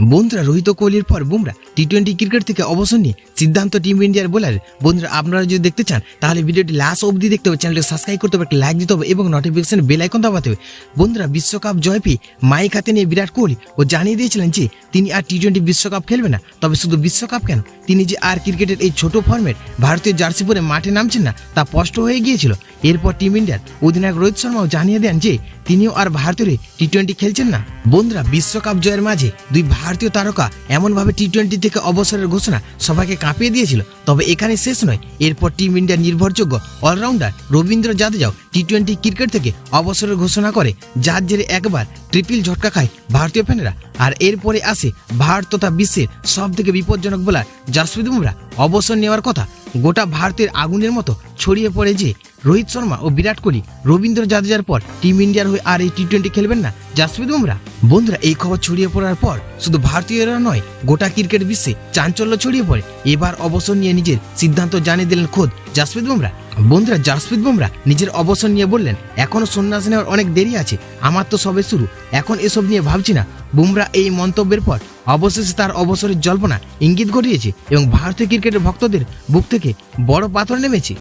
বন্ধুরা, রোহিত কোহলির পর বুমরা টি-20 ক্রিকেট থেকে অবসর নিয়ে সিদ্ধান্ত টিম ইন্ডিয়ার বোলার। বন্ধুরা, আপনারা যদি দেখতে চান তাহলে ভিডিওটি লাস্ট অবধি দেখতে হবে, চ্যানেলটি সাবস্ক্রাইব করতে হবে, লাইক দিতে হবে এবং নোটিফিকেশন বেল আইকন দাবাতে হবে। বন্ধুরা, বিশ্বকাপ জয় পেয়ে মাইক হাতে নিয়ে বিরাট কোহলি ও জানিয়ে দিয়েছিলেন যে তিনি আর টি-20 বিশ্বকাপ খেলবে না। তবে শুধু বিশ্বকাপ কেন, তিনি যে আর ক্রিকেটের এই ছোট ফর্মেট ভারতীয় জার্সি পরে মাঠে নামছেন না তা স্পষ্ট হয়ে গিয়েছিল। এরপর টিম ইন্ডিয়ার অধিনায়ক রোহিত শর্মাও জানিয়ে দেন যে তিনিও আর ভারতের টি-20 খেলছেন না। বন্ধুরা, বিশ্বকাপ জয়ের মাঝে দুই ভারতীয় তারকা এমনভাবে টি-20 থেকে অবসরের ঘোষণা সবাইকে কাঁপিয়ে দিয়েছিল। তবে এখানে শেষ নয়, এরপর টিম ইন্ডিয়ার নির্ভরযোগ্য অলরাউন্ডার রবীন্দ্র জাদেজাও টি-20 ক্রিকেট থেকে অবসরের ঘোষণা করে, যার জেরে একবার ট্রিপল ঝটকা খায় ভারতীয় ফ্যানেরা। আর এরপরে আসে ভারত তথা বিশ্বের সব থেকে বিপজ্জনক বোলার জাসপ্রীত বুমরা অবসর নেওয়ার কথা। গোটা ভারতের আগুনের মতো ছড়িয়ে পড়ে যে রোহিত শর্মা ও বিরাট কোহলি রবীন্দ্র জাদেজার পর টিম ইন্ডিয়ার হয়ে আর এই টি-20 খেলবেন না জাসপ্রীত বুমরা। বন্ধুরা, এই খবর ছড়িয়ে পড়ার পর শুধু ভারতীয়রা নয়, গোটা ক্রিকেট বিশ্বে চাঞ্চল্য ছড়িয়ে পড়ে। এবার অবসর নিয়ে নিজের সিদ্ধান্ত জানিয়ে দিলেন খোদ জাসপ্রীত বুমরা। বন্ধুরা, জাসপ্রীত বুমরা নিজের অবসর নিয়ে বললেন, এখনো সন্ন্যাস নেওয়ার অনেক দেরি আছে, আমার তো সবে শুরু, এখন এসব নিয়ে ভাবছি না। বুমরা এই মন্তব্যের পর অবশেষে তার অবসরের জল্পনা ইঙ্গিত ঘটিয়েছে এবং ভারতীয় ক্রিকেটের ভক্তদের বুক থেকে বড় পাথর নেমেছে।